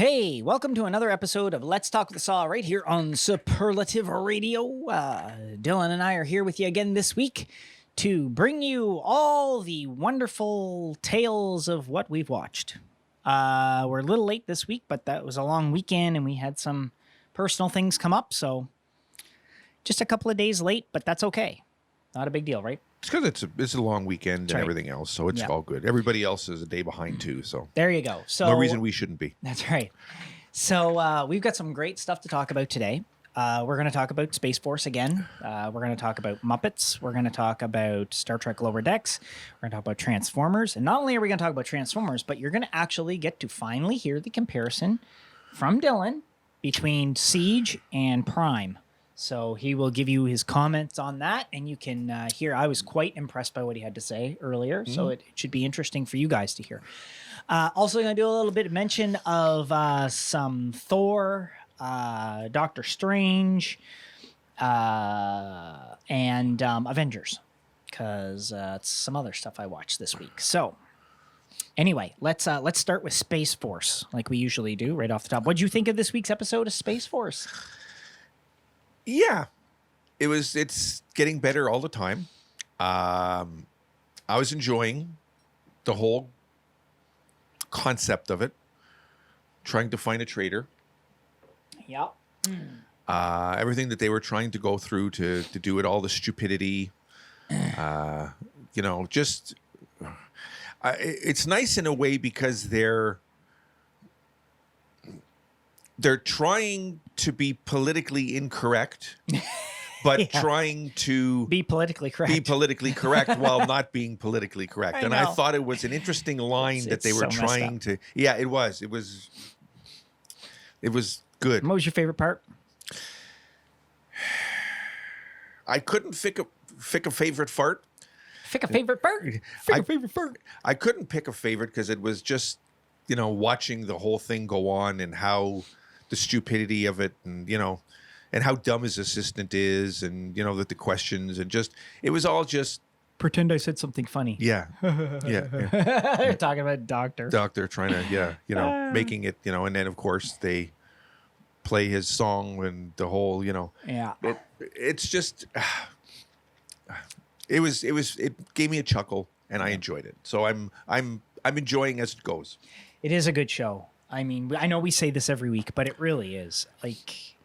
Hey, welcome to another episode of Let's Talk with the Saw right here on Superlative Radio. Dylan and I are here with you again this week to bring you all the wonderful tales of what we've watched. We're a little late this week, but that was a long weekend and we had some personal things come up, so just a couple of days late, but that's okay. Not a big deal, right? It's because it's a long weekend That's and right. everything else, so it's all good. Everybody else is a day behind too, so There you go. So no reason we shouldn't be. That's right. So we've got some great stuff to talk about today. We're going to talk about Space Force again. We're going to talk about Muppets. We're going to talk about Star Trek Lower Decks. We're going to talk about Transformers. And not only are we going to talk about Transformers, but you're going to actually get to finally hear the comparison from Dylan between Siege and Prime. So he will give you his comments on that, and you can hear. I was quite impressed by what he had to say earlier, so it should be interesting for you guys to hear. Also going to do a little bit of mention of some Thor, Doctor Strange, and Avengers, because it's some other stuff I watched this week. So anyway, let's start with Space Force, like we usually do, right off the top. What did you think of this week's episode of Space Force? Yeah, it's getting better all the time. I was enjoying the whole concept of it, trying to find a traitor. Yeah. Everything that they were trying to go through to do it, all the stupidity. Just it's nice in a way because they're trying to be politically incorrect, but trying to Be politically correct. while not being politically correct. I And I know. thought it was an interesting line that they it's were so messed trying up. to. Yeah, it was. It was good. What was your favorite part? I couldn't pick a favorite fart. Pick a favorite part. Favorite fart. I couldn't pick a favorite because it was just, watching the whole thing go on and how the stupidity of it and, and how dumb his assistant is and, that the questions and just, it was all just, Pretend I said something funny. yeah. You're talking about Doctor. Doctor trying to, making it, and then of course they play his song and the whole, Yeah. it's just, it gave me a chuckle and I enjoyed it. So I'm enjoying as it goes. It is a good show. I mean, I know we say this every week, but it really is. Like,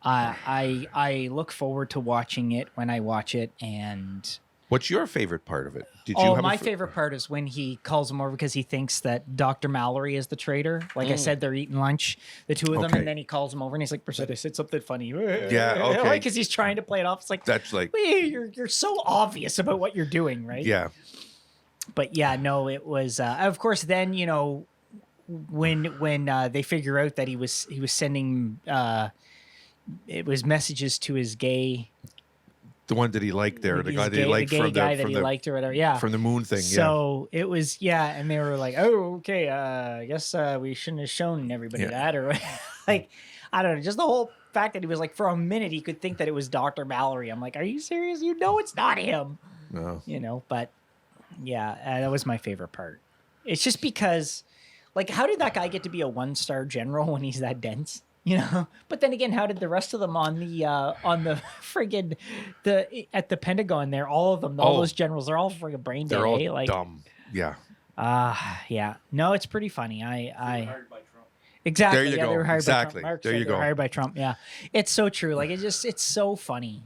I look forward to watching it when I watch it. And What's your favorite part of it? Did you have my favorite part is when he calls him over because he thinks that Dr. Mallory is the traitor. Like I said, they're eating lunch, the two of them, Okay. and then he calls him over and he's like, "Pretend I said something funny." Yeah, okay. Because he's trying to play it off. It's like, That's like, "Wait, you're so obvious about what you're doing, right?" yeah. But yeah, no, it was. Of course, then when they figure out that he was sending it was messages to his gay, The one that he liked there, the guy that he liked the gay from guy the that he liked or whatever. Yeah, from the moon thing. so it was, and they were like, "Oh, okay, I guess we shouldn't have shown everybody that," or like, I don't know, just the whole fact that he was like, for a minute, he could think that it was Dr. Mallory. I'm like, are you serious? You know, it's not him. No. But yeah, that was my favorite part. It's just because, like, how did that guy get to be a 1-star general when he's that dense? But then again, how did the rest of them on the friggin' at the Pentagon there, all of them, all those generals, they're all friggin' brain dead. They're all Like, dumb. Yeah. yeah. No, it's pretty funny. Hired by Trump. Exactly. There you yeah, go. They were hired Exactly. by Trump. Mark There said you they were go. hired by Trump. Yeah. It's so true. Like, it's so funny.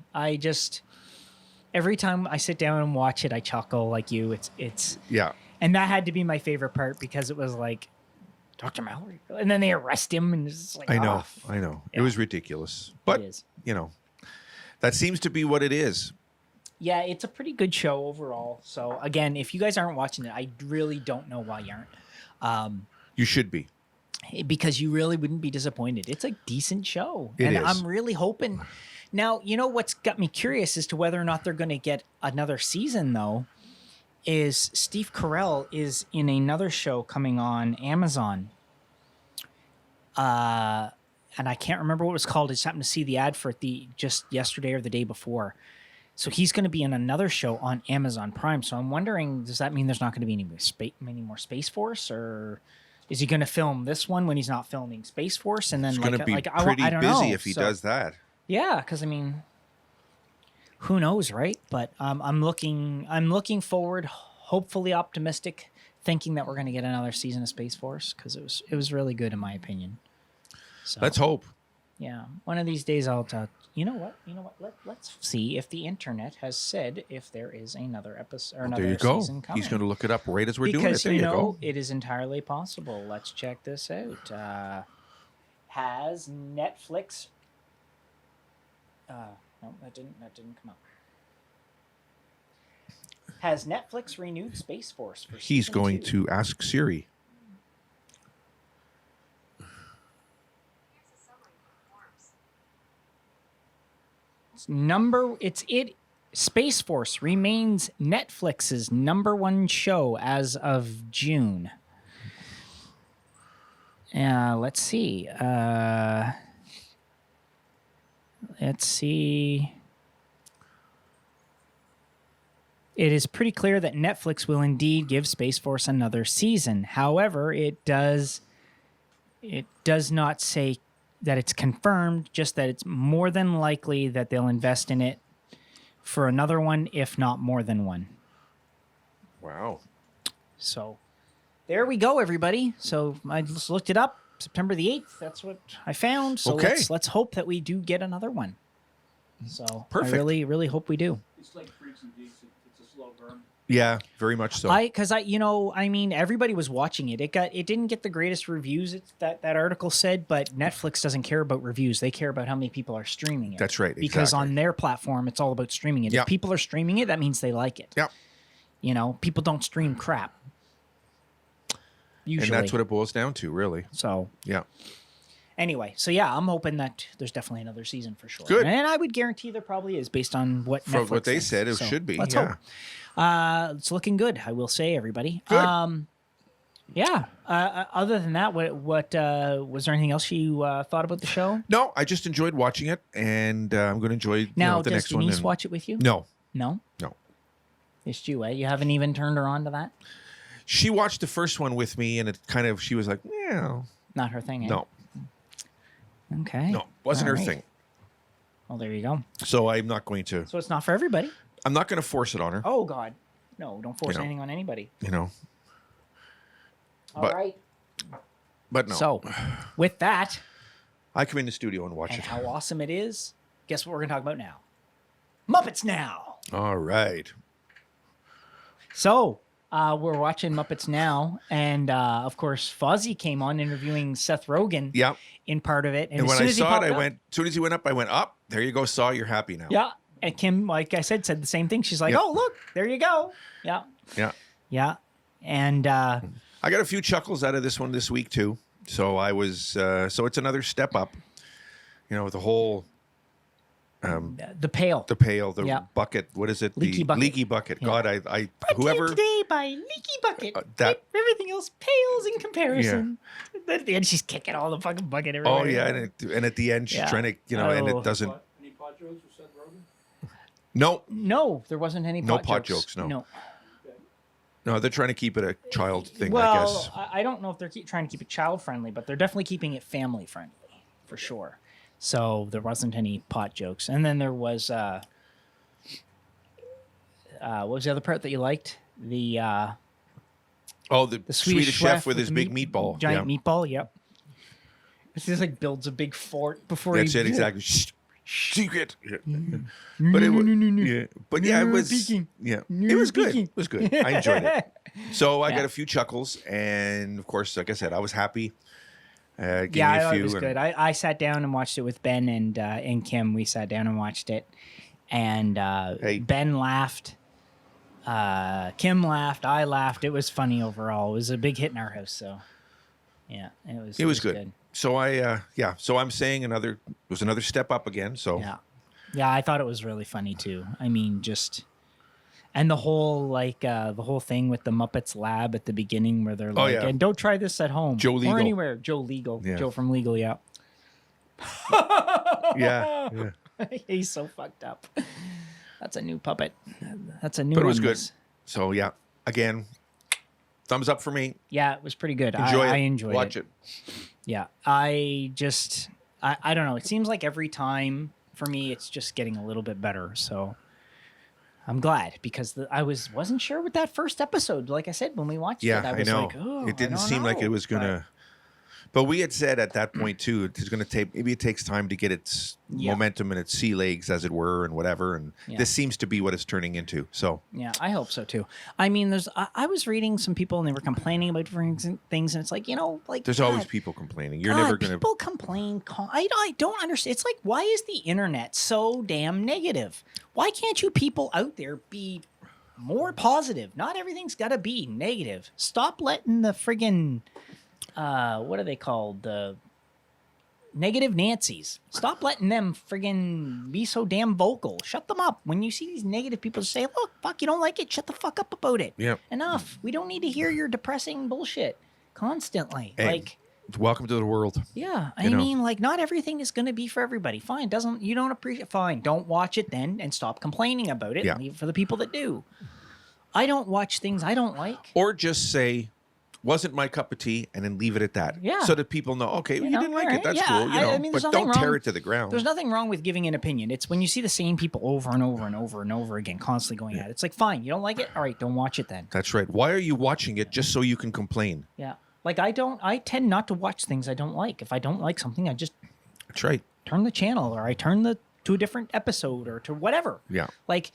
Every time I sit down and watch it, I chuckle like you. It's Yeah. and that had to be my favorite part because it was like, Dr. Mallory, and then they arrest him, and it's just like, I know. oh, I know. Yeah. It was ridiculous. But, It is. that seems to be what it is. Yeah, it's a pretty good show overall. So again, if you guys aren't watching it, I really don't know why you aren't. You should be. Because you really wouldn't be disappointed. It's a decent show. It and is. I'm really hoping. Now, what's got me curious as to whether or not they're going to get another season, though, is Steve Carell is in another show coming on Amazon. And I can't remember what it was called. I just happened to see the ad for it just yesterday or the day before. So he's going to be in another show on Amazon Prime. So I'm wondering, does that mean there's not going to be any more Space Force, or Is he going to film this one when he's not filming Space Force? And then It's going to be I pretty don't busy know. if he So, does that. Yeah, because I mean, who knows, right? But I'm looking forward, hopefully optimistic, thinking that we're going to get another season of Space Force because it was really good in my opinion. So Let's hope. yeah, one of these days I'll tell. You know what? Let's see if the internet has said if there is another episode or another There you go. season coming. He's going to look it up right as we're doing it. Because There you go. it is entirely possible. Let's check this out. Has Netflix? No, that didn't come up. Has Netflix renewed Space Force for He's season going 2? to ask Siri. Space Force remains Netflix's #1 show as of June. Let's see. Let's see. It is pretty clear that Netflix will indeed give Space Force another season. However, it does not say that it's confirmed, just that it's more than likely that they'll invest in it for another one, if not more than one. Wow. So there we go, everybody. So I just looked it up. September the 8th. That's what I found. So Okay. let's hope that we do get another one. So Perfect. I really, really hope we do. It's like Freaks and Geeks. It's a slow burn. Yeah, very much so. Everybody was watching it. It didn't get the greatest reviews. That article said, but Netflix doesn't care about reviews. They care about how many people are streaming it. That's right. Because exactly. on their platform, it's all about streaming it. Yep. If people are streaming it, that means they like it. Yep. You know, people don't stream crap. Usually. And that's what it boils down to, really. So Yeah. anyway, so yeah, I'm hoping that there's definitely another season for sure. Good. And I would guarantee there probably is based on what From Netflix what they thinks. said, it So should be. Let's Yeah. hope. It's looking good, I will say, everybody. Good. Yeah. Other than that, what was there anything else you thought about the show? No, I just enjoyed watching it, and I'm going to enjoy Now, the does next one. Denise and- watch it with you? No, No? no. It's you, eh? You haven't even turned her on to that? She watched the first one with me, and she was like, yeah, Not her thing, eh? no, Okay. no, wasn't All her right. thing. Well, there you go. So I'm not going to. So it's not for everybody. I'm not going to force it on her. Oh, God. No, don't force You know. anything on anybody. You know, All But- right. but no. So, with that, I come in the studio and watch and it. how awesome it is, guess what we're going to talk about now? Muppets Now. All right. So, we're watching Muppets Now, and of course, Fozzie came on interviewing Seth Rogen Yeah. in part of it. And as when soon I as he saw it, popped I up- went. As soon as he went up, I went up. There you go, Saw. You're happy now. Yeah. And Kim, like I said the same thing. She's like, Yep. oh, look, there you go. Yeah. Yeah. Yeah. And I got a few chuckles out of this one this week too. So I was. So it's another step up. You know, the whole. the pail. The pail, the Yeah. bucket. What is it? Leaky the bucket. leaky bucket. Yeah. God, I Brought to you whoever. today by Leaky Bucket. That- Everything else pales in comparison. At the end, she's kicking all the fucking bucket everywhere. Oh yeah, and at the end she's Yeah. trying to, and Oh. it doesn't. Any pot jokes with Seth Rogen? No, No, there wasn't any No pot pot jokes. jokes, no, they're trying to keep it a child thing, I Well, guess. I don't know if they're trying to keep it child friendly, but they're definitely keeping it family friendly for sure. So there wasn't any pot jokes, and then there was what was the other part that you liked? The The Swedish chef with his the big meatball. giant Yeah. meatball. Yep. It's just like builds a big fort before That's he it exactly. Shh, secret. Yeah. But it was. Yeah. But yeah, it No was. peeking. Yeah. No It was good. peeking. It was good. I enjoyed it. So I Yeah. got a few chuckles, and of course, like I said, I was happy. Gave Yeah, me I a thought few. it was and- good. I sat down and watched it with Ben and Kim. We sat down and watched it, and Hey. Ben laughed. Kim laughed. I laughed. It was funny overall. It was a big hit in our house. So, yeah, it was good. So So I'm saying it was another step up again. So Yeah, yeah. I thought it was really funny too. I mean, and the whole thing with the Muppets lab at the beginning where they're like, yeah. and don't try this at home Joe Legal. or anywhere. Joe Legal. Yeah. Joe from Legal. Yeah. yeah. He's so fucked up. That's a new puppet. That's a new But it one. was good. So yeah, again, Thumbs up for me. Yeah, it was pretty good. Enjoy it. I enjoyed Watch it. it. Yeah, I don't know. It seems like every time for me, it's just getting a little bit better. So I'm glad because I wasn't sure with that first episode. Like I said, when we watched Yeah, it, I I was know. like, oh, It didn't I don't seem like it know, was gonna. But we had said at that point too, it's going to take. Maybe it takes time to get its Yeah. momentum and its sea legs, as it were, and whatever. And Yeah. this seems to be what it's turning into. So Yeah, I hope so too. I mean, I was reading some people and they were complaining about different things, and it's like, like there's God, always people complaining. You're God, never going to. people complain. I don't understand. It's like, why is the internet so damn negative? Why can't you people out there be more positive? Not everything's got to be negative. Stop letting the friggin' what are they called? The negative Nancy's. Stop letting them friggin' be so damn vocal. Shut them up. When you see these negative people say, look, fuck, you don't like it, shut the fuck up about it. Yeah. Enough. We don't need to hear your depressing bullshit constantly. Hey, Like, welcome to the world. yeah, I You know. mean, like, not everything is going to be for everybody. Fine, you don't appreciate, fine, don't watch it then and stop complaining about it. Yeah. Leave it for the people that do. I don't watch things I don't like. Or just say, wasn't my cup of tea, and then leave it at that. Yeah. So that people know, okay, you know, didn't like alright, it. That's yeah, cool. You know, I mean, there's but nothing don't tear wrong- it to the ground. There's nothing wrong with giving an opinion. It's when you see the same people over and over and over and over again, constantly going at it. It's like, fine, you don't like it? All right, don't watch it then. That's right. Why are you watching it just so you can complain? Yeah. Like, I tend not to watch things I don't like. If I don't like something, I just That's right. turn the channel or I turn to a different episode or to whatever. Yeah. Like,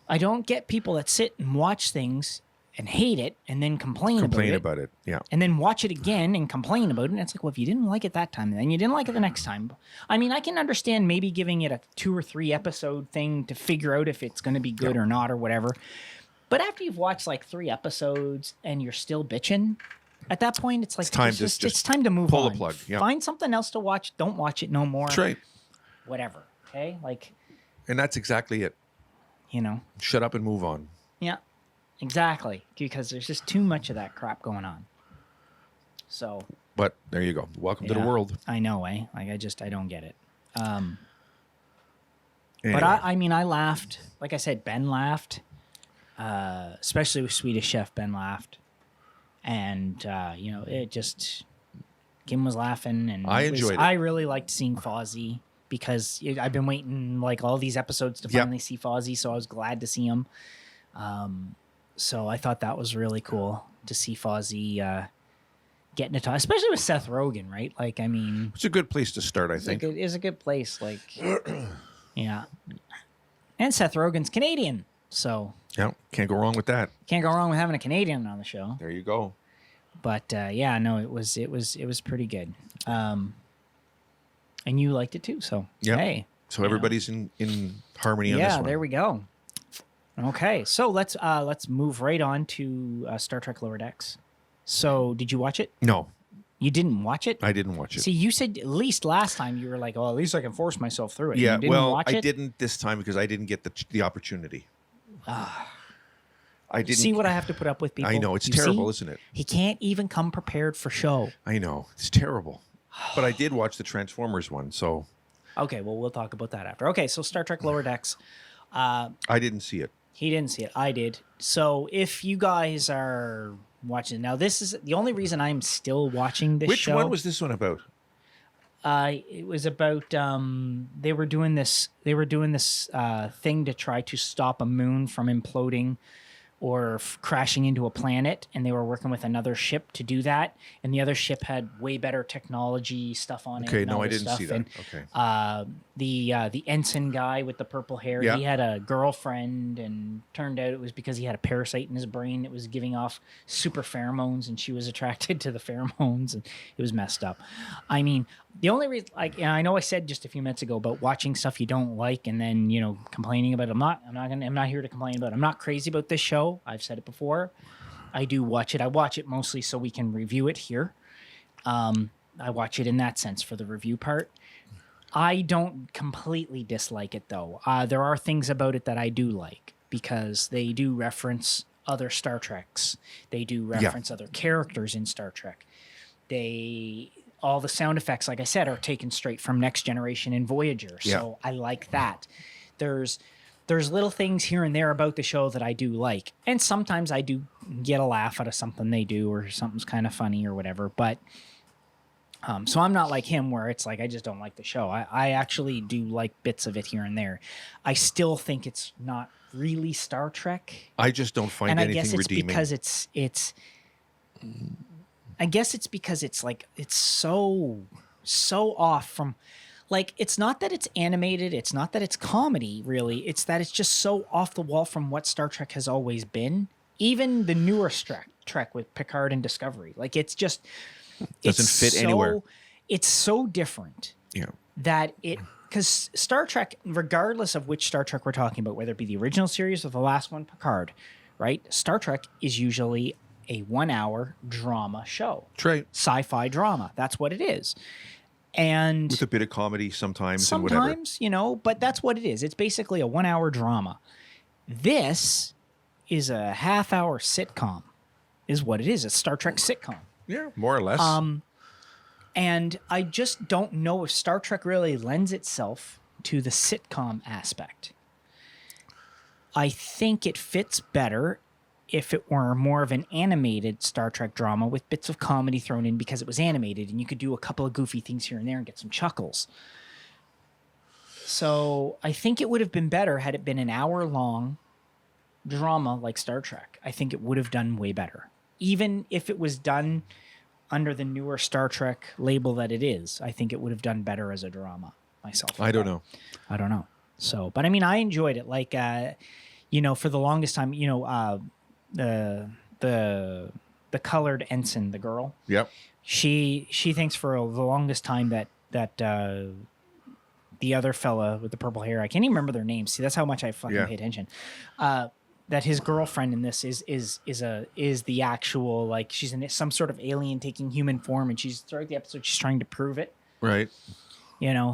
I don't get people that sit and watch things and hate it and then complain About it. Yeah. and then watch it again and complain about it. And it's like, well, if you didn't like it that time, then you didn't like it the next time. I mean, I can understand maybe giving it a 2 or 3 episode thing to figure out if it's going to be good or not or whatever. But after you've watched like 3 episodes and you're still bitching, at that point, it's like, it's time to move pull on. the plug. Yeah. Find something else to watch. Don't watch it no more. That's right. Whatever. Okay. Like, And that's exactly it. Shut up and move on. Yeah. Exactly, because there's just too much of that crap going on. So, But there you go. Welcome to the yeah, world. I know, eh? Like, I don't get it. Anyway. But I mean, I laughed. Like I said, Ben laughed, especially with Swedish Chef. Ben laughed, and it just Kim was laughing, and I enjoyed it. I really liked seeing Fozzie because I've been waiting like all these episodes to finally see Fozzie, so I was glad to see him. So I thought that was really cool to see Fozzie getting to talk, especially with Seth Rogen, right? Like, I mean, It's a good place to start, I think. it is a good place. Like, yeah. And Seth Rogen's Canadian, so Yeah. Can't go wrong with that. can't go wrong with having a Canadian on the show. There you go. But yeah, no, it was pretty good. And you liked it too, so Yeah. hey. So everybody's in harmony on this Yeah, one. there we go. Okay, so let's move right on to Star Trek Lower Decks. So, did you watch it? No, You didn't watch it? I didn't watch it. See, you said at least last time you were like, "Oh, at least I can force myself through it." Yeah, You didn't well, watch I it? didn't this time because I didn't get the opportunity. I didn't See what I have to put up with, people. I know it's You terrible, see? isn't it? He can't even come prepared for show. I know it's terrible. But I did watch the Transformers one, so Okay, well, we'll talk about that after. Okay, so Star Trek Lower Decks. I didn't see it. He didn't see it. I did. So if you guys are watching now, this is the only reason I'm still watching this Which show. one was this one about? It was about they were doing this thing to try to stop a moon from imploding or crashing into a planet, and they were working with another ship to do that, and the other ship had way better technology stuff on it. Okay, and no, all I this didn't see stuff. that. And, Okay. the ensign guy with the purple hair, Yeah. he had a girlfriend, and turned out it was because he had a parasite in his brain that was giving off super pheromones, and she was attracted to the pheromones, and it was messed up. I mean, the only reason, like, and I know I said just a few minutes ago about watching stuff you don't like and then complaining about it. I'm not here to complain about it. I'm not crazy about this show. I've said it before. I do watch it. I watch it mostly so we can review it here. I watch it in that sense for the review part. I don't completely dislike it, though. There are things about it that I do like because they do reference other Star Treks. They do reference other characters in Star Trek. All the sound effects, like I said, are taken straight from Next Generation and Voyager. So I like that. There's there's little things here and there about the show that I do like. And sometimes I do get a laugh out of something they do or something's kind of funny or whatever. But so I'm not like him where it's like I just don't like the show. I actually do like bits of it here and there. I still think it's not really Star Trek. I just don't find And I anything guess it's redeeming. because I guess it's because it's like it's so off from, like, it's not that it's animated, it's not that it's comedy really, it's that it's just so off the wall from what Star Trek has always been. Even the newer Trek with Picard and Discovery, like it's just Doesn't fit anywhere. It's so different Yeah. that it, because Star Trek, regardless of which Star Trek we're talking about, whether it be the original series or the last one, Picard, right? Star Trek is usually a 1 hour drama show. That's right. Sci-fi drama. That's what it is. And With a bit of comedy sometimes and whatever. sometimes, but that's what it is. It's basically a 1 hour drama. This is a half-hour sitcom, is what it is. It's a Star Trek sitcom. Yeah, more or less. And I just don't know if Star Trek really lends itself to the sitcom aspect. I think it fits better if it were more of an animated Star Trek drama with bits of comedy thrown in because it was animated and you could do a couple of goofy things here and there and get some chuckles. So I think it would have been better had it been an hour-long drama like Star Trek. I think it would have done way better. Even if it was done under the newer Star Trek label that it is, I think it would have done better as a drama myself. I don't know. I don't know. So, but I mean, I enjoyed it. Like, for the longest time, the colored ensign, the girl, Yep. she thinks for the longest time that the other fella with the purple hair, I can't even remember their names. See, that's how much I fucking pay attention. That his girlfriend in this is the actual, like, she's some sort of alien taking human form, and she's throughout the episode she's trying to prove it. Right.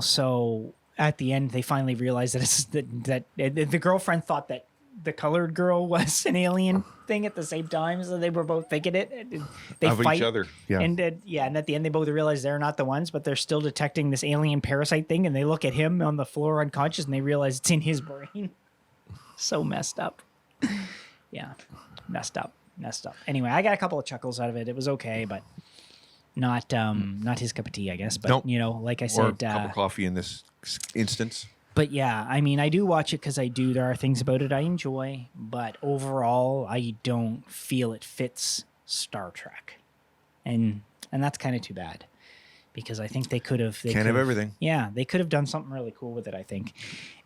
So at the end they finally realize that it's that the girlfriend thought that the colored girl was an alien thing at the same time, so they were both thinking it. They Of fight each other. Yeah. and at the end they both realize they're not the ones, but they're still detecting this alien parasite thing, and they look at him on the floor unconscious and they realize it's in his brain. So messed up. Yeah, messed up. Anyway, I got a couple of chuckles out of it. It was okay, but not his cup of tea, I guess. But Nope. like I Or said, a cup of coffee in this instance. but yeah, I mean, I do watch it because there are things about it I enjoy, but overall, I don't feel it fits Star Trek, and that's kind of too bad because I think they could have. Can't have everything. Yeah, they could have done something really cool with it, I think.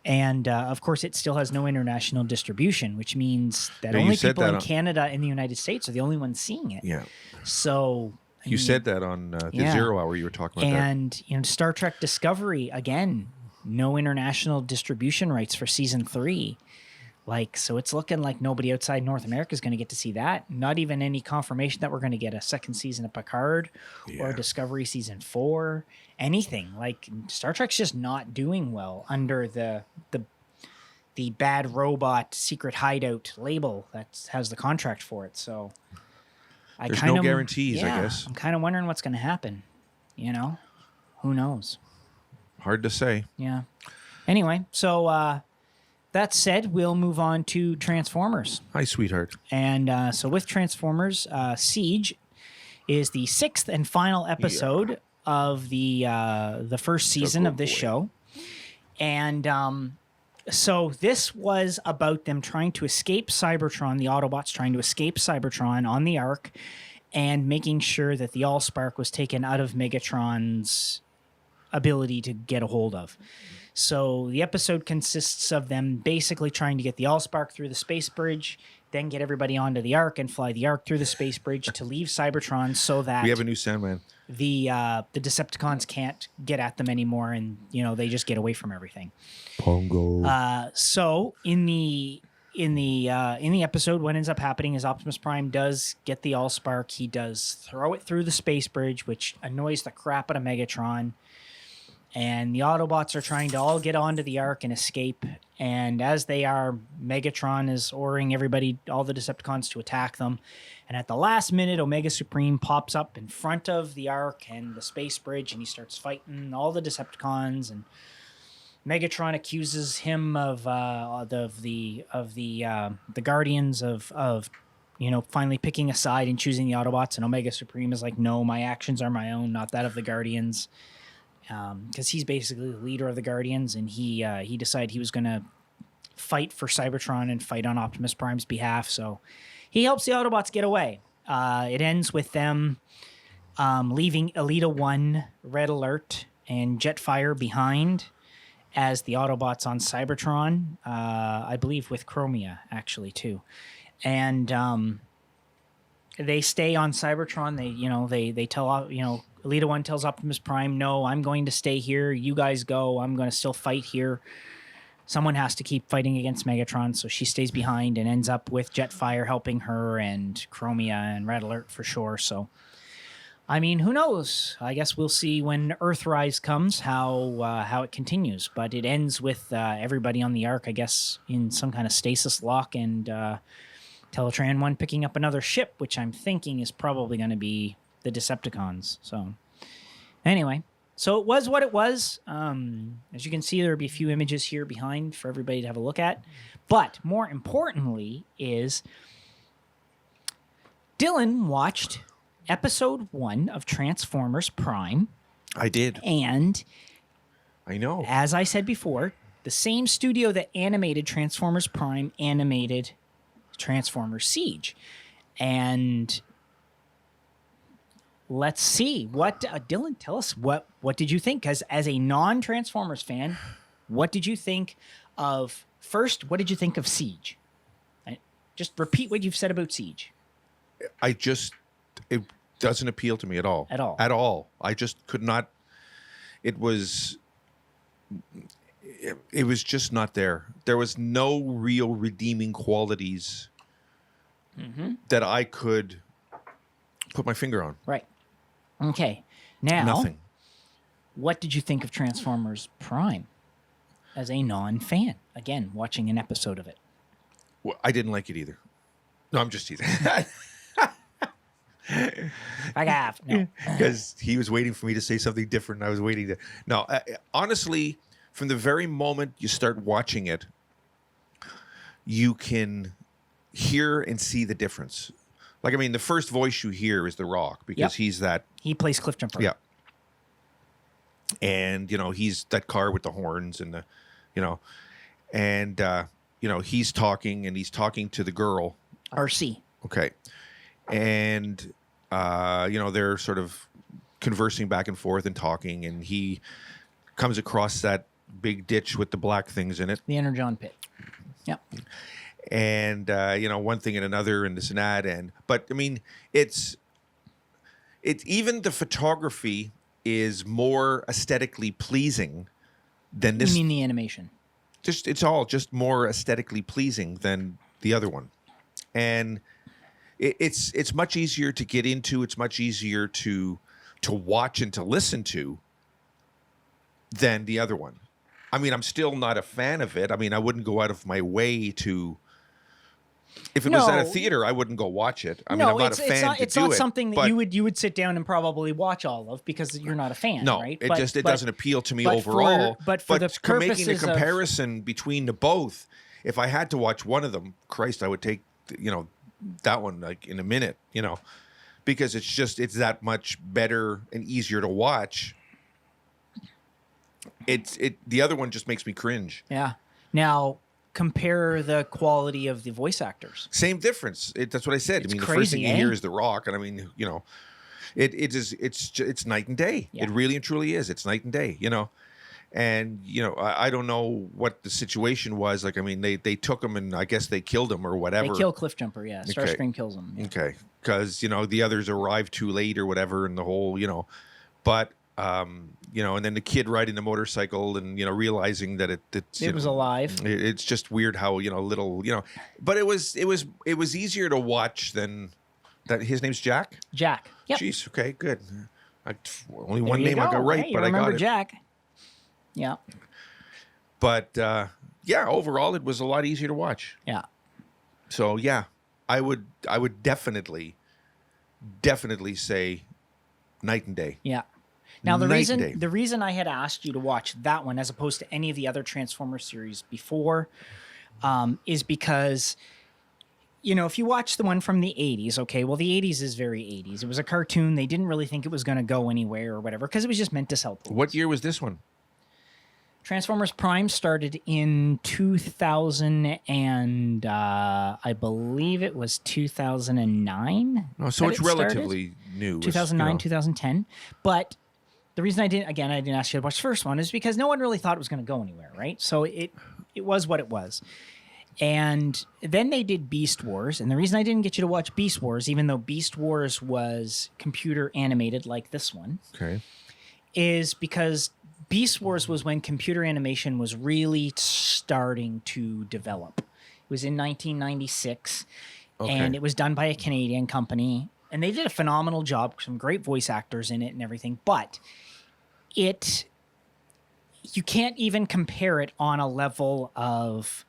And of course, it still has no international distribution, which means that only people in Canada and the United States are the only ones seeing it. Yeah. So You said that on the 0 hour you were talking about. And Star Trek Discovery, again, no international distribution rights for season 3. Like, so it's looking like nobody outside North America is going to get to see that. Not even any confirmation that we're going to get a second season of Picard or Discovery season 4. Anything. Like, Star Trek's just not doing well under the bad robot secret hideout label that has the contract for it. So There's no guarantees, I guess. I'm kind of wondering what's going to happen. Who knows? Hard to say. Yeah. Anyway, so that said, we'll move on to Transformers. Hi, sweetheart. And so with Transformers, Siege is the 6th and final episode of the first season of this show. And so this was about them trying to escape Cybertron, the Autobots trying to escape Cybertron on the Ark, and making sure that the Allspark was taken out of Megatron's ability to get a hold of. So the episode consists of them basically trying to get the Allspark through the space bridge, then get everybody onto the Ark and fly the Ark through the space bridge to leave Cybertron so that We have a new Sandman. the Decepticons can't get at them anymore, and they just get away from everything. Pongo. So in the episode, what ends up happening is Optimus Prime does get the Allspark. He does throw it through the space bridge, which annoys the crap out of Megatron. And the Autobots are trying to all get onto the Ark and escape. And as they are, Megatron is ordering everybody, all the Decepticons, to attack them. And at the last minute, Omega Supreme pops up in front of the Ark and the space bridge, and he starts fighting all the Decepticons. And Megatron accuses him of the Guardians of finally picking a side and choosing the Autobots, and Omega Supreme is like, no, my actions are my own, not that of the Guardians, because he's basically the leader of the Guardians, and he decided he was going to fight for Cybertron and fight on Optimus Prime's behalf. So he helps the Autobots get away. It ends with them leaving Elita 1, Red Alert, and Jetfire behind as the Autobots on Cybertron, I believe with Chromia, actually, too. And they stay on Cybertron. They tell, Elita 1 tells Optimus Prime, no, I'm going to stay here. You guys go. I'm going to still fight here. Someone has to keep fighting against Megatron, so she stays behind and ends up with Jetfire helping her and Chromia and Red Alert for sure. So, I mean, who knows? I guess we'll see when Earthrise comes how it continues. But it ends with everybody on the Ark, I guess, in some kind of stasis lock, and Teletran 1 picking up another ship, which I'm thinking is probably going to be the Decepticons. So, anyway. So it was what it was. As you can see, there'll be a few images here behind for everybody to have a look at. But more importantly is Dylan watched episode 1 of Transformers Prime. I did. And I know. As I said before, the same studio that animated Transformers Prime animated Transformers Siege. And let's see what Dylan, tell us what did you think? Because as a non-Transformers fan, what did you think of first? What did you think of Siege? Just repeat what you've said about Siege. It doesn't appeal to me at all. At all. At all. I just could not. It was just not there. There was no real redeeming qualities that I could put my finger on. Right. Okay. Now, nothing. What did you think of Transformers Prime as a non-fan? Again, watching an episode of it. Well, I didn't like it either. No, I'm just teasing. I have. No. Because he was waiting for me to say something different. And I was waiting to. No, honestly, from the very moment you start watching it, you can hear and see the difference. Like, I mean, the first voice you hear is The Rock because he's that. He plays Cliff Jumper. Yeah. And, he's that car with the horns and he's talking and he's talking to the girl. RC. Okay. And, they're sort of conversing back and forth and talking, and he comes across that big ditch with the black things in it. The Energon Pit. Yep. And, one thing and another and this and that. But I mean, it's even the photography is more aesthetically pleasing than this. You mean the animation? It's all just more aesthetically pleasing than the other one. And it's much easier to get into. It's much easier to watch and to listen to than the other one. I mean, I'm still not a fan of it. I mean, I wouldn't go out of my way to. If it was at a theater, I wouldn't go watch it. I mean, I'm not a fan it's not something that you would sit down and probably watch all of because you're not a fan. No, right? It doesn't appeal to me overall. But the making a comparison between the both, if I had to watch one of them, Christ, I would take that one like in a minute. Because it's that much better and easier to watch. The other one just makes me cringe. Yeah. Now, compare the quality of the voice actors. Same difference. That's what I said. It's the crazy, first thing you hear is The Rock, and I mean, it's night and day. Yeah. It really and truly is. It's night and day. And I don't know what the situation was. Like, I mean, they took him and I guess they killed him or whatever. They kill Cliff Jumper. Yeah, Starscream kills him. Yeah. Okay, because the others arrived too late or whatever, and the whole but. And then the kid riding the motorcycle and, realizing that it was alive. It's just weird how, little, but it was easier to watch than that. His name's Jack. Jack. Yep. Jeez. Okay, good. Only one name I got right, but I got it. Jack. Yeah. But, overall it was a lot easier to watch. Yeah. So yeah, I would definitely say night and day. Yeah. Now the Night and day. reason I had asked you to watch that one as opposed to any of the other Transformers series before is because, you know, if you watch the one from the 80s, okay, well, the 80s is very 80s. It was a cartoon. They didn't really think it was going to go anywhere or whatever because it was just meant to sell toys. What year was this one? Transformers Prime started in 2000 and I believe it was 2009. Oh, so that it's it started. relatively new. 2009, 2010. But the reason I didn't ask you to watch the first one is because no one really thought it was going to go anywhere, right? So it was what it was. And then they did Beast Wars. And the reason I didn't get you to watch Beast Wars, even though Beast Wars was computer animated like this one, Okay. is because Beast Wars was when computer animation was really starting to develop. It was in 1996, and it was done by a Canadian company, and they did a phenomenal job, some great voice actors in it and everything, but you can't even compare it on a level of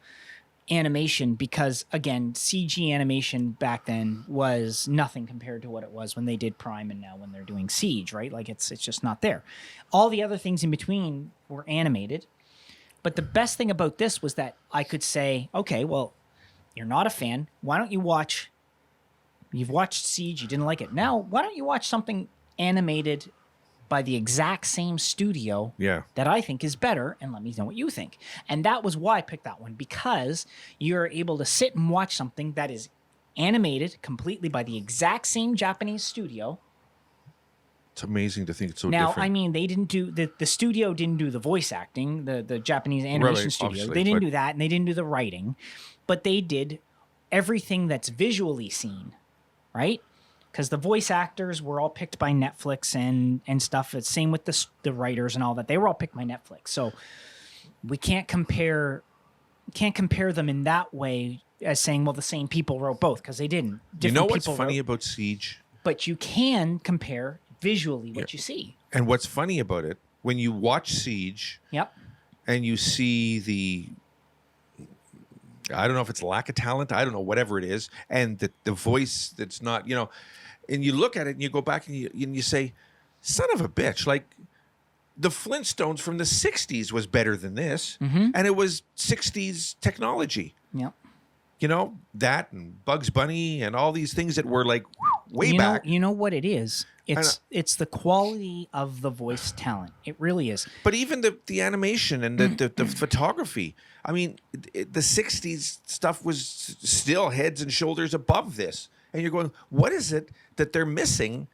animation because, again, CG animation back then was nothing compared to what it was when they did Prime and now when they're doing Siege, right? Like it's just not there. All the other things in between were animated. But the best thing about this was that I could say, okay, well, you're not a fan. Why don't you watch... You've watched Siege, you didn't like it. Now, why don't you watch something animated by the exact same studio that I think is better, and let me know what you think. And that was why I picked that one, because you're able to sit and watch something that is animated completely by the exact same Japanese studio. It's amazing to think it's so now, different. I mean, they didn't do the studio didn't do the voice acting, the Japanese animation studio. obviously, They didn't do that, and they didn't do the writing, but they did everything that's visually seen, right? Because the voice actors were all picked by Netflix and stuff. It's same with the writers and all that. They were all picked by Netflix. So we can't compare them in that way as saying, well, the same people wrote both, because they didn't. You know what's people funny wrote, about Siege? but you can compare visually what you see. And what's funny about it, when you watch Siege Yep. and you see I don't know if it's lack of talent, I don't know, whatever it is, and the voice that's not, you know, and you look at it and you go back and you say, son of a bitch, like the Flintstones from the 60s was better than this, and it was 60s technology. Yep. You know, that and Bugs Bunny and all these things that were like way you back. You know what it is? It's the quality of the voice talent. It really is. But even the animation and the photography, I mean, the 60s stuff was still heads and shoulders above this. And you're going, what is it that they're missing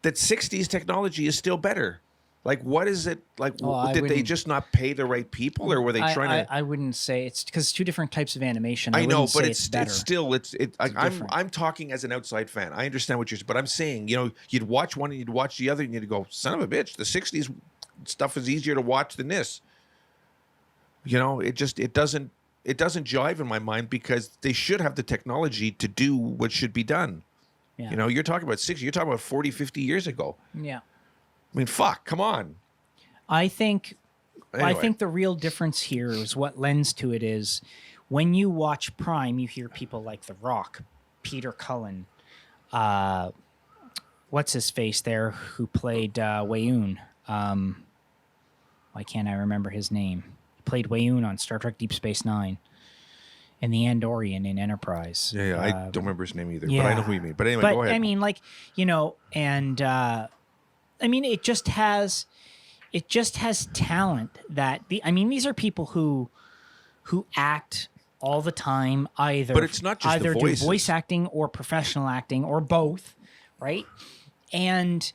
that 60s technology is still better? Like, what is it? Like, did they just not pay the right people, or were they trying to? I wouldn't say it's because two different types of animation. I know, wouldn't but say it's better. still different. I'm talking as an outside fan. I understand what you're saying, but I'm saying, you know, you'd watch one and you'd watch the other and you'd go, son of a bitch, the 60s stuff is easier to watch than this. You know, it doesn't jive in my mind, because they should have the technology to do what should be done. Yeah. You know, you're talking about 60, you're talking about 40, 50 years ago. Yeah. I mean, fuck, come on. I think Anyway. the real difference here is what lends to it is when you watch Prime, you hear people like The Rock, Peter Cullen, what's his face there who played Wayoon. Why can't I remember his name? He played Wayoon on Star Trek Deep Space Nine and the Andorian in Enterprise. Yeah, I don't remember his name either, but I know who you mean. But anyway, go ahead. I mean, like, you know, and I mean, it just has talent that these are people who act all the time, either, but it's not just either the do voices. voice acting or professional acting or both, right? And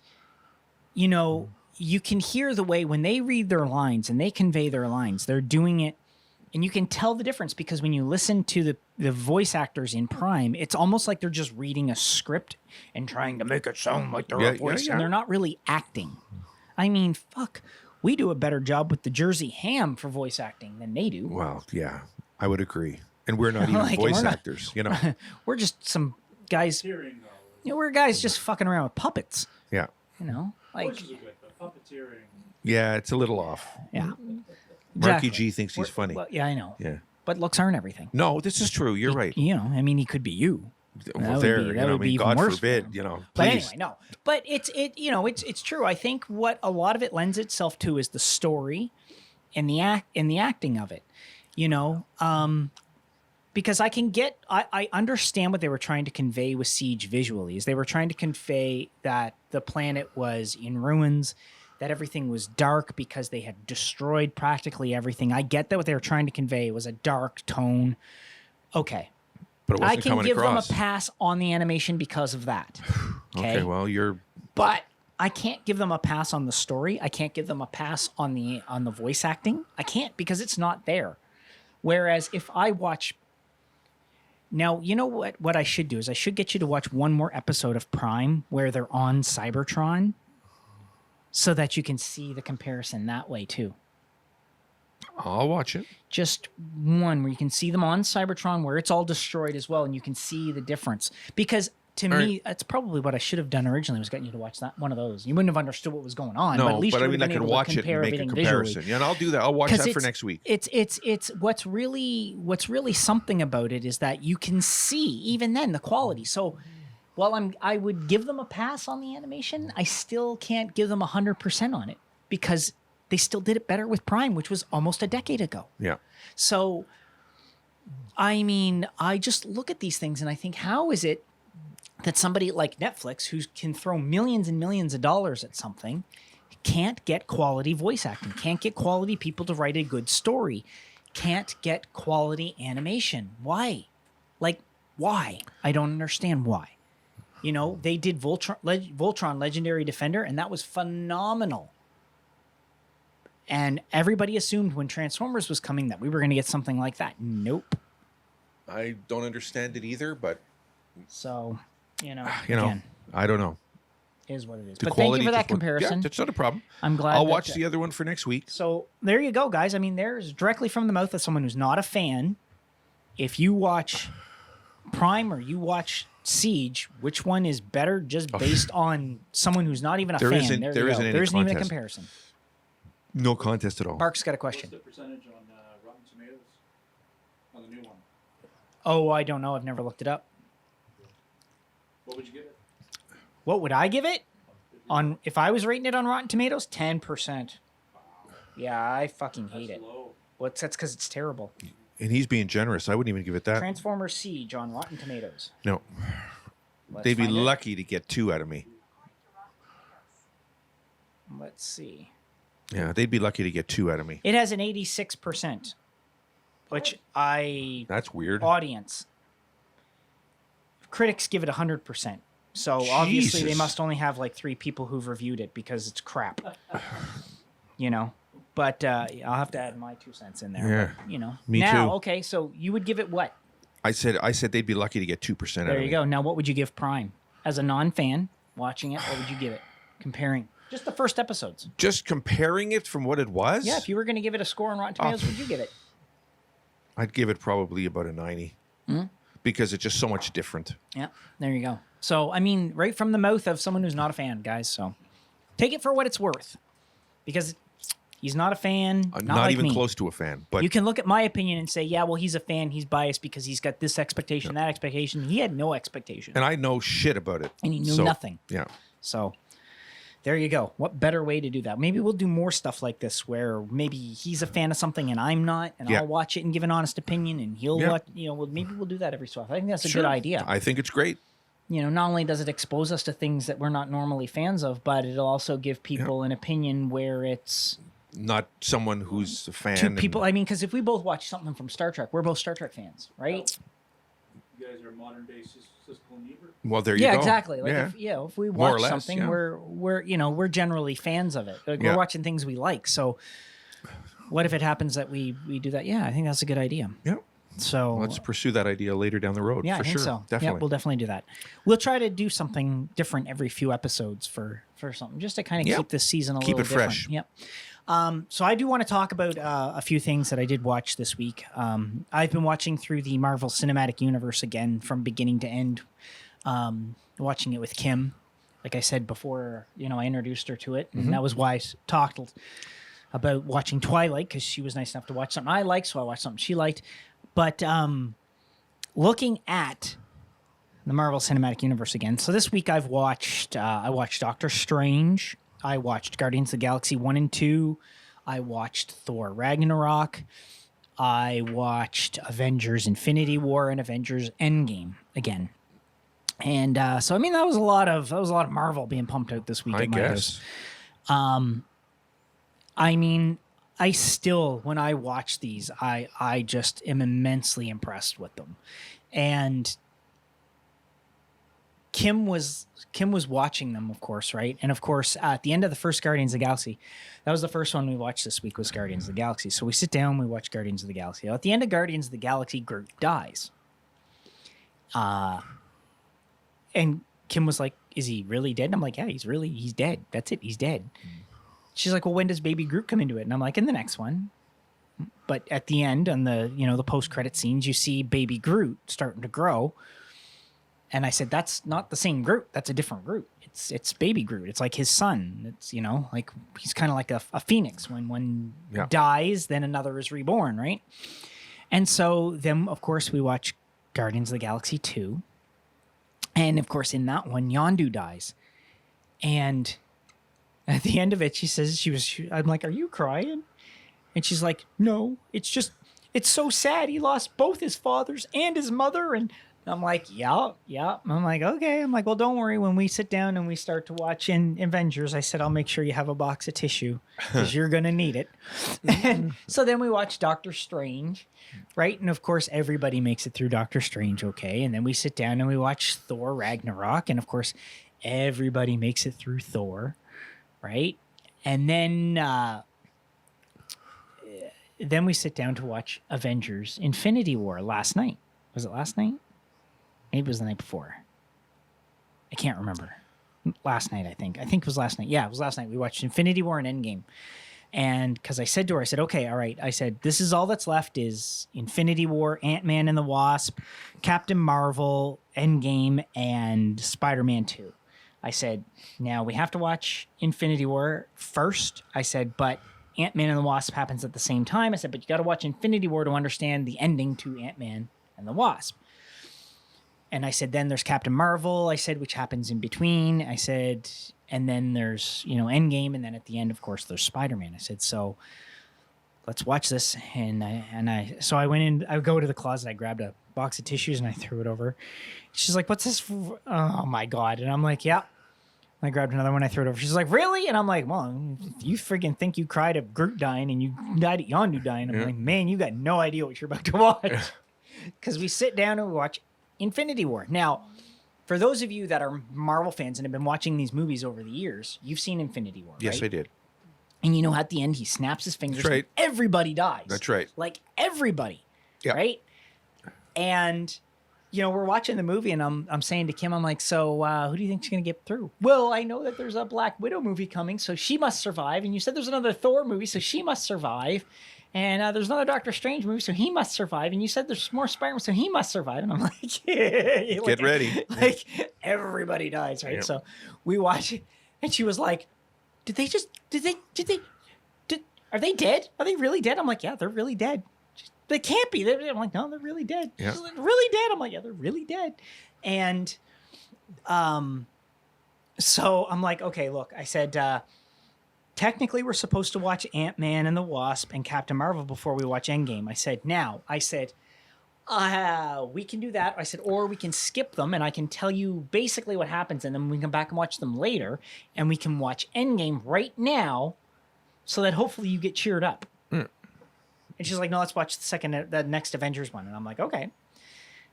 you know, you can hear the way when they read their lines and they convey their lines, they're doing it, and you can tell the difference, because when you listen to the voice actors in Prime, it's almost like they're just reading a script and trying to make it sound like they're a voice, and they're not really acting. I mean, fuck, we do a better job with the Jersey Ham for voice acting than they do. Well, yeah, I would agree. And we're not even Like, voice we're not- actors, you know. We're just some guys, you Puppeteering, though. know, we're guys just fucking around with puppets, Yeah. you know? Like, Voices are good, but puppeteering. Yeah, it's a little off. yeah. Marky Exactly. G thinks he's funny. Well, yeah, I know. Yeah. But looks aren't everything. No, this is true. You're right. You know, I mean, he could be you. Well, would there, be- you that know, I would be mean, even God worse for forbid, them. you know, But please. anyway, no. But it's true. I think what a lot of it lends itself to is the story and the acting of it. You know, because I understand what they were trying to convey with Siege visually. Is they were trying to convey that the planet was in ruins, that everything was dark because they had destroyed practically everything. I get that what they were trying to convey was a dark tone. Okay. But it I wasn't can coming give across. them a pass on the animation because of that. Okay, well, you're But I can't give them a pass on the story. I can't give them a pass on the voice acting. I can't because it's not there. Whereas if I watch now, you know what I should do is I should get you to watch one more episode of Prime where they're on Cybertron so that you can see the comparison that way too. I'll watch it. Just one where you can see them on Cybertron where it's all destroyed as well and you can see the difference. Because to me, that's probably what I should have done originally was getting you to watch that one of those. You wouldn't have understood what was going on, but at No, least but you I would mean, have I been can able watch to it and compare make a everything comparison. visually. Yeah, and I'll do that. I'll watch 'Cause that for it's- next week. It's what's really something about it is that you can see even then the quality. So while I would give them a pass on the animation, I still can't give them 100% on it because they still did it better with Prime, which was almost a decade ago. Yeah. So I mean, I just look at these things and I think, how is it that somebody like Netflix, who can throw millions and millions of dollars at something, can't get quality voice acting, can't get quality people to write a good story, can't get quality animation? Why? Like, why? I don't understand why. You know, they did Voltron Legendary Defender, and that was phenomenal. And everybody assumed when Transformers was coming that we were going to get something like that. Nope. I don't understand it either, but So, again, I don't know. is what it is. The But thank you quality for that just won't- comparison. Yeah, that's not a problem. I'm glad. I'll that- watch the other one for next week. So there you go, guys. I mean, there's directly from the mouth of someone who's not a fan. If you watch Prime or you watch Siege, which one is better just based on someone who's not even a There fan? isn't- There there you isn't go. any There isn't even a contest. comparison. No contest at all. Mark's got a What's question. the percentage on Rotten Tomatoes on the new one? Oh, I don't know. I've never looked it up. What would you give it? What would I give it? If I was rating it on Rotten Tomatoes, 10%. Yeah, I fucking hate it. Low. Well, that's because it's terrible. And he's being generous. I wouldn't even give it that. Transformers Siege on Rotten Tomatoes. No. Let's They'd be find it. lucky to get 2 out of me. Let's see. Yeah, they'd be lucky to get 2 out of me. It has an 86%, which That's weird. audience. Critics give it 100%. So obviously they Jesus. must only have like 3 people who've reviewed it because it's crap. You know? But I'll have to add my 2 cents in there. Yeah. But, you know. Me now, too. okay, so you would give it what? I said they'd be lucky to get 2% out of There me. you go. Now what would you give Prime? As a non-fan watching it, what would you give it? Comparing just the first episodes. Just comparing it from what it was? Yeah, if you were going to give it a score on Rotten Tomatoes, what would you give it? I'd give it probably about a 90. Because it's just so much different. Yeah, there you go. So, I mean, right from the mouth of someone who's not a fan, guys. So, take it for what it's worth, because he's not a fan. I'm not not like even me. close to a fan. But You can look at my opinion and say, yeah, well, he's a fan. He's biased because he's got this expectation, that expectation. He had no expectation, and I know shit about it. and he knew So, nothing. Yeah. So, there you go. What better way to do that? Maybe we'll do more stuff like this where maybe he's a fan of something and I'm not, and Yeah. I'll watch it and give an honest opinion, and he'll Yeah. watch. Maybe we'll do that every so often. I think that's a Sure. good idea. I think it's great. Not only does it expose us to things that we're not normally fans of, but it'll also give people an opinion where it's Not someone who's a fan. to and- people. I mean, because if we both watch something from Star Trek, we're both Star Trek fans, right? You guys are modern day Siskel and Ebert. Well, there you Yeah, go. exactly. Like yeah. if we More or watch less, something, yeah. we're generally fans of it. Like Yeah. we're watching things we like. So, what if it happens that we do that? Yeah, I think that's a good idea. Yeah. So Let's pursue that idea later down the road. yeah, for I think sure. so. Definitely. Yeah, we'll definitely do that. We'll try to do something different every few episodes for something, just to kind of Yep. keep this season a Keep little it fresh. different. Yep. So I do want to talk about a few things that I did watch this week. I've been watching through the Marvel Cinematic Universe again from beginning to end. Watching it with Kim. Like I said before, I introduced her to it, and that was why I talked about watching Twilight, because she was nice enough to watch something I liked, so I watched something she liked. But looking at the Marvel Cinematic Universe again. So this week I watched Doctor Strange. I watched Guardians of the Galaxy 1 and 2. I watched Thor Ragnarok. I watched Avengers Infinity War and Avengers Endgame again. And so I mean that was a lot of Marvel being pumped out this week I at my guess. house. I mean, I still, when I watch these, I just am immensely impressed with them. And Kim was watching them, of course, right? And of course, at the end of the first Guardians of the Galaxy, that was the first one we watched this week, was Guardians of the Galaxy. So we sit down, we watch Guardians of the Galaxy. At the end of Guardians of the Galaxy, Groot dies. And Kim was like, "Is he really dead?" And I'm like, "Yeah, he's dead. That's it. He's dead." She's like, "Well, when does Baby Groot come into it?" And I'm like, "In the next one." But at the end, on the the post-credit scenes, you see Baby Groot starting to grow. And I said, "That's not the same Groot. That's a different Groot. It's Baby Groot. It's like his son. It's like he's kind of like a phoenix. When one dies, then another is reborn, right?" And so then, of course, we watch Guardians of the Galaxy 2. And of course, in that one, Yondu dies. And at the end of it, she says I'm like, "Are you crying?" And she's like, "No, it's so sad. He lost both his fathers and his mother." And I'm like, yeah. I'm like, okay. I'm like, "Well, don't worry. When we sit down and we start to watch in Avengers," I said, "I'll make sure you have a box of tissue because you're going to need it." And so then we watch Doctor Strange, right? And of course, everybody makes it through Doctor Strange okay. And then we sit down and we watch Thor Ragnarok. And of course, everybody makes it through Thor, right? And then we sit down to watch Avengers Infinity War last night. Was it last night? Maybe it was the night before. I can't remember. Last night, I think. I think it was last night. Yeah, it was last night. We watched Infinity War and Endgame. And because I said to her, I said, "Okay, all right." I said, "This is all that's left is Infinity War, Antman and the Wasp, Captain Marvel, Endgame, and Spider-Man 2. I said, "Now we have to watch Infinity War first." I said, "But Ant-Man and the Wasp happens at the same time." I said, "But you got to watch Infinity War to understand the ending to Ant-Man and the Wasp." And I said, "Then there's Captain Marvel," I said, "which happens in between." I said, "And then there's, Endgame. And then at the end, of course, there's Spider-Man." I said, "So let's watch this." So I went in, I go to the closet, I grabbed a box of tissues and I threw it over. She's like, "What's this for?" Oh my God. And I'm like, "Yeah." I grabbed another one, I threw it over. She's like, "Really?" And I'm like, "Well, if you friggin' think you cried at Groot dying and you died at Yondu dying," I'm like, "Man, you got no idea what you're about to watch." Because we sit down and we watch Infinity War. Now, for those of you that are Marvel fans and have been watching these movies over the years, you've seen Infinity War, Yes, right? I did. And at the end, he snaps his fingers. That's right. And everybody dies. That's right. Like everybody. Yeah. Right? And, we're watching the movie and I'm saying to Kim, I'm like, "So who do you think's going to get through?" "Well, I know that there's a Black Widow movie coming, so she must survive. And you said there's another Thor movie, so she must survive. And there's another Doctor Strange movie, so he must survive. And you said there's more Spider-Man, so he must survive." And I'm like, Get ready. Like everybody dies, right? Yep. So we watch it, and she was like, are they dead? Are they really dead?" I'm like, "Yeah, they're really dead." "They can't be." I'm like, "No, they're really dead." Yeah. She's like, "Really dead?" I'm like, "Yeah, they're really dead." And so I'm like, "Okay, look," I said, "Technically, we're supposed to watch Ant-Man and the Wasp and Captain Marvel before we watch Endgame." I said, "We can do that." I said, "Or we can skip them and I can tell you basically what happens in them. We can come back and watch them later and we can watch Endgame right now so that hopefully you get cheered up." And she's like, "No, let's watch the next Avengers one." And I'm like, "Okay."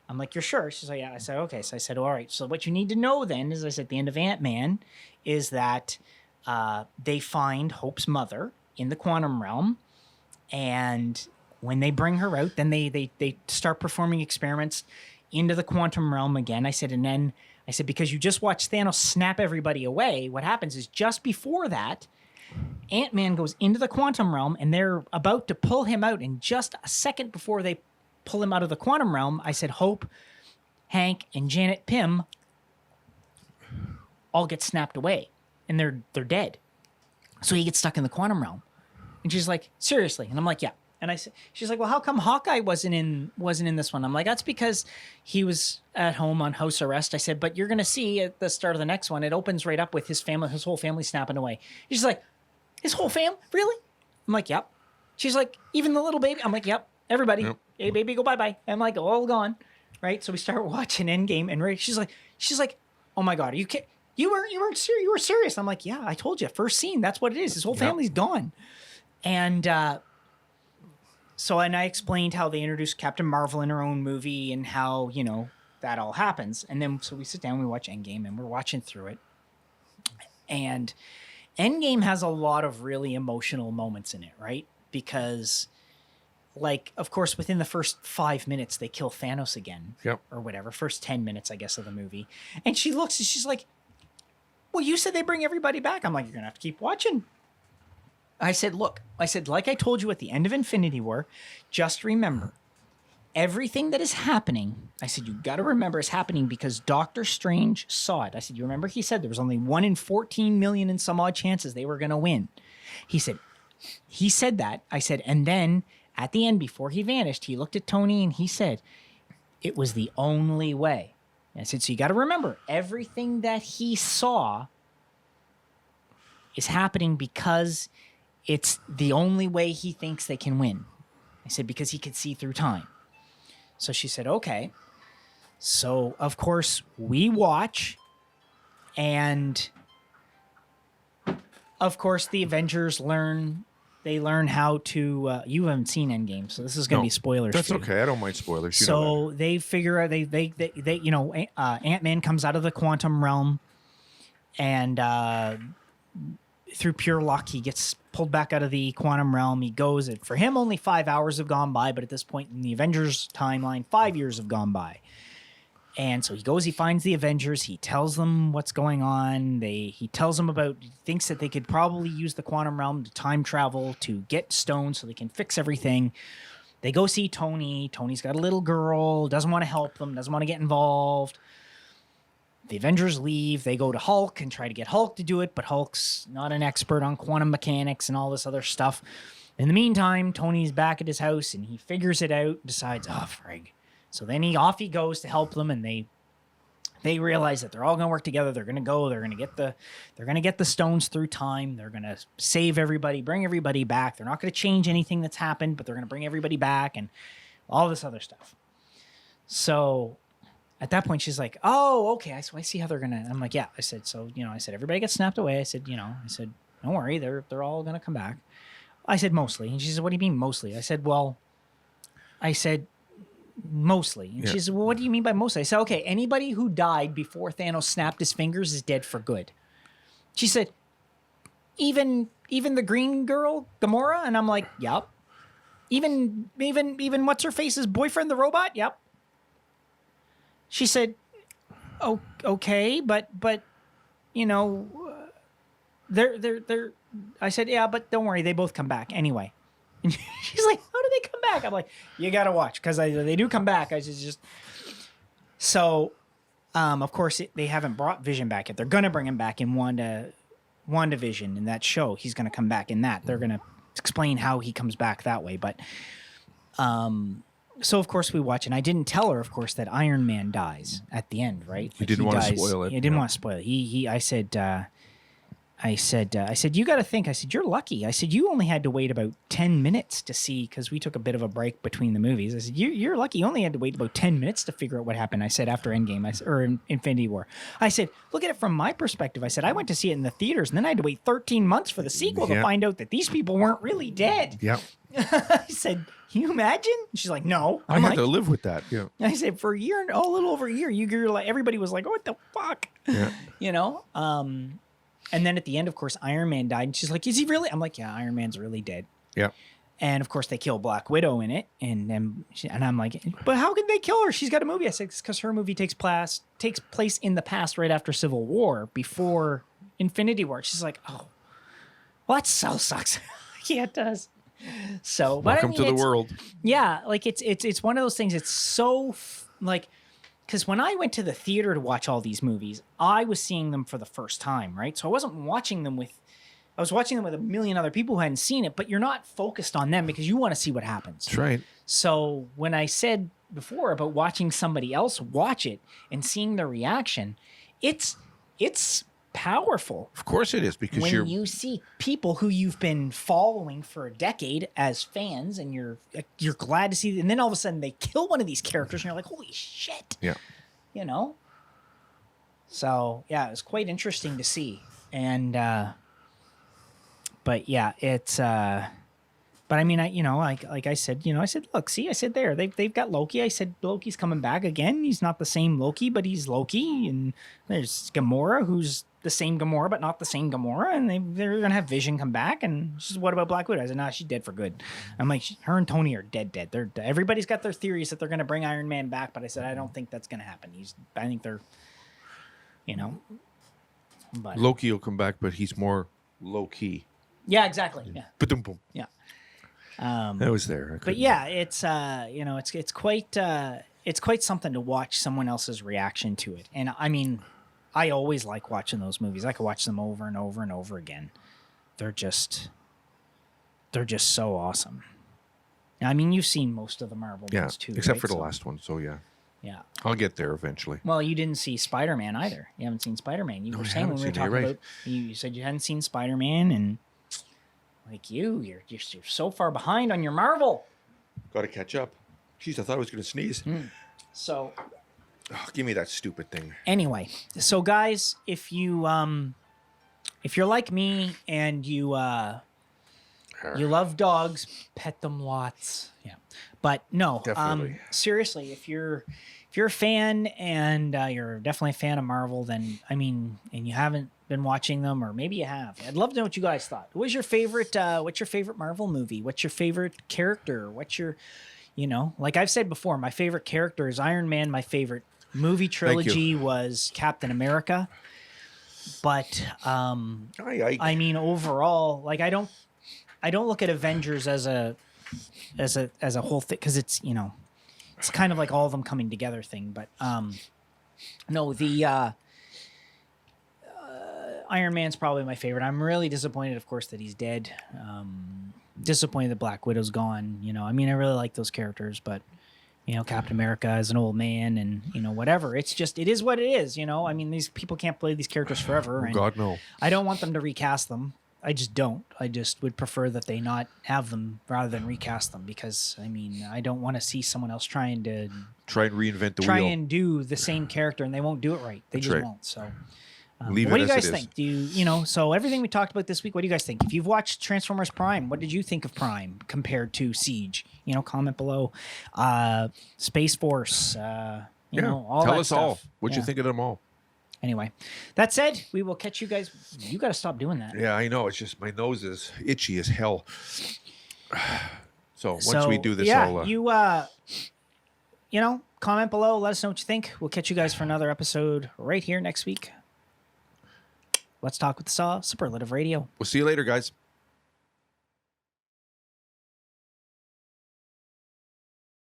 I'm like, "You're sure?" She's like, "Yeah." I said, "Okay." So I said, "All right. So what you need to know then is," I said, "at the end of Ant-Man is that they find Hope's mother in the quantum realm. And when they bring her out, then they start performing experiments into the quantum realm again." I said, "And then," I said, "because you just watched Thanos snap everybody away, what happens is just before that, Ant-Man goes into the quantum realm and they're about to pull him out. And just a second before they pull him out of the quantum realm," I said, "Hope, Hank, and Janet Pym all get snapped away and they're dead. So he gets stuck in the quantum realm." And she's like, "Seriously?" And I'm like, "Yeah." And I said, she's like, well, how come Hawkeye wasn't in this one? I'm like, that's because he was at home on house arrest. I said, but you're going to see at the start of the next one, it opens right up with his whole family snapping away. She's like, his whole family? Really? I'm like, yep. She's like, even the little baby? I'm like, yep. Everybody. Yep. Hey, baby, go bye-bye. I'm like, all gone. Right? So we start watching Endgame, and she's like, oh my God, are you kidding? You weren't serious. You were serious. I'm like, yeah, I told you. First scene, that's what it is. His whole family's gone. And so I explained how they introduced Captain Marvel in her own movie and how, that all happens. And then so we sit down, we watch Endgame, and we're watching through it. And Endgame has a lot of really emotional moments in it, right? Because, like, of course, within the first 5 minutes, they kill Thanos again. Yep. Or whatever. First 10 minutes, I guess, of the movie. And she looks and she's like, well, you said they bring everybody back. I'm like, you're going to have to keep watching. I said, look, like I told you at the end of Infinity War, just remember, everything that is happening, I said, you got to remember is happening because Doctor Strange saw it. I said, you remember he said there was only 1 in 14 million and some odd chances they were going to win. He said that. I said, and then at the end, before he vanished, he looked at Tony and he said, it was the only way. And I said, so you got to remember, everything that he saw is happening because it's the only way he thinks they can win. I said, because he could see through time. So she said, okay. So, of course, we watch. And, of course, the Avengers learn how to... you haven't seen Endgame, so this is going to be spoilers. That's okay. I don't mind spoilers. So they figure out... They Ant-Man comes out of the quantum realm. And... through pure luck, he gets pulled back out of the quantum realm. He goes, and for him, only 5 hours have gone by, but at this point in the Avengers timeline, 5 years have gone by. And so he goes, he finds the Avengers, he tells them what's going on. He tells them he thinks that they could probably use the quantum realm to time travel to get stones so they can fix everything. They go see Tony. Tony's got a little girl, doesn't want to help them, doesn't want to get involved. The Avengers leave. They go to Hulk and try to get Hulk to do it, but Hulk's not an expert on quantum mechanics and all this other stuff. In the meantime, Tony's back at his house and he figures it out, decides, oh, frig. So then he goes to help them, and they realize that they're all going to work together. They're going to get the stones through time. They're going to save everybody, bring everybody back. They're not going to change anything that's happened, but they're going to bring everybody back and all this other stuff. So at that point, she's like, oh, okay. So I see how they're going to... I'm like, yeah. I said, everybody gets snapped away. I said, don't worry. They're all going to come back. I said, mostly. And she said, what do you mean, mostly? I said, mostly. And she said, well, what do you mean by mostly? I said, okay, anybody who died before Thanos snapped his fingers is dead for good. She said, even the green girl, Gamora? And I'm like, yep. Even what's-her-face's boyfriend, the robot? Yep. She said, "Oh, okay, but they're." I said, "Yeah, but don't worry, they both come back anyway." And she's like, "How do they come back?" I'm like, "You gotta watch because they do come back." I just so, of course, they haven't brought Vision back yet. They're gonna bring him back in WandaVision in that show. He's gonna come back in that. They're gonna explain how he comes back that way, but So, of course, we watch, and I didn't tell her, of course, that Iron Man dies at the end, right? You didn't want to spoil it. I didn't want to spoil it. I said, you got to think. I said, you're lucky. I said, you only had to wait about 10 minutes to see, because we took a bit of a break between the movies. I said, you're lucky. You only had to wait about 10 minutes to figure out what happened. I said, after Endgame, or Infinity War. I said, look at it from my perspective. I said, I went to see it in the theaters, and then I had to wait 13 months for the sequel to find out that these people weren't really dead. Yeah. I said, can you imagine? She's like, no. I had to live with that. Yeah. I said, for a year, a little over a year, you're like, everybody was like, oh, what the fuck? Yeah. And then at the end, of course, Iron Man died. And she's like, is he really? I'm like, yeah, Iron Man's really dead. Yeah. And of course, they kill Black Widow in it. And I'm like, but how could they kill her? She's got a movie. I said, it's because her movie takes place in the past right after Civil War, before Infinity War. She's like, oh, well, that so sucks. Yeah, it does. So welcome to the world. Yeah, like it's one of those things. It's so like, because when I went to the theater to watch all these movies, I was seeing them for the first time, right? So I wasn't watching them with I was watching them with a million other people who hadn't seen it, but you're not focused on them because you want to see what happens. That's right. So when I said before about watching somebody else watch it and seeing the reaction, it's powerful. Of course it is, because When you see people who you've been following for a decade as fans, and you're glad to see, and then all of a sudden they kill one of these characters, and you're like, holy shit. Yeah. You know? So yeah, it was quite interesting to see. And but yeah, it's but I mean, like I said, I said, look, see, I said there, they've got Loki. I said Loki's coming back again. He's not the same Loki, but he's Loki. And there's Gamora, who's the same Gamora, but not the same Gamora. And they're gonna have Vision come back. And she says, what about Black Widow? I said, nah, she's dead for good. I'm like, her and Tony are dead. Everybody's got their theories that they're gonna bring Iron Man back, but I said, I don't think that's gonna happen. I think they're, but Loki will come back, but he's more low key. yeah, exactly. Yeah, Ba-dum-bum. yeah. That was there. But yeah, it's it's quite something to watch someone else's reaction to it. And I mean, I always like watching those movies. I could watch them over and over and over again. They're just so awesome. I mean, you've seen most of the Marvel Yeah, ones too, except right? for the So, last one. So yeah, yeah. I'll get there eventually. Well, you didn't see Spider-Man either. You haven't seen Spider-Man. You No, were I saying when haven't we were seen it. talking You're about, you said you hadn't seen Spider-Man, and like you're so far behind on your Marvel. Got to catch up. Jeez, I thought I was going to sneeze. So Oh, give me that stupid thing. anyway, so guys, if you're like me and you love dogs, pet them lots. Yeah, but no, Definitely. seriously, if you're a fan and you're definitely a fan of Marvel, then I mean, and you haven't been watching them, or maybe you have, I'd love to know what you guys thought. What's your favorite Marvel movie? What's your favorite character? What's your, like I've said before, my favorite character is Iron Man. My favorite movie trilogy was Captain America. But I mean, overall, like I don't look at Avengers as a whole thing, because it's it's kind of like all of them coming together thing. But no, the Iron Man's probably my favorite. I'm really disappointed, of course, that he's dead. Disappointed that Black Widow's gone. I mean, I really like those characters, but Captain America is an old man, and whatever. It's just, it is what it is. I mean, these people can't play these characters forever. Oh, and God, no. I don't want them to recast them. I just don't. I just would prefer that they not have them rather than recast them, because I mean, I don't want to see someone else trying to Try and reinvent the try wheel. and do the same character, and they won't do it right. They That's just right. won't. So Leave what it do you as guys it is. think? Do so everything we talked about this week, what do you guys think? If you've watched Transformers Prime, what did you think of Prime compared to Siege? Comment below. Space Force, all Tell that us stuff. all what you Yeah. think of them all. Anyway, that said, we will catch you guys. You got to stop doing that. Yeah, I know. It's just my nose is itchy as hell. So once we do this, yeah, I'll. you comment below. Let us know what you think. We'll catch you guys for another episode right here next week. Let's talk with the Superlative Radio. We'll see you later, guys.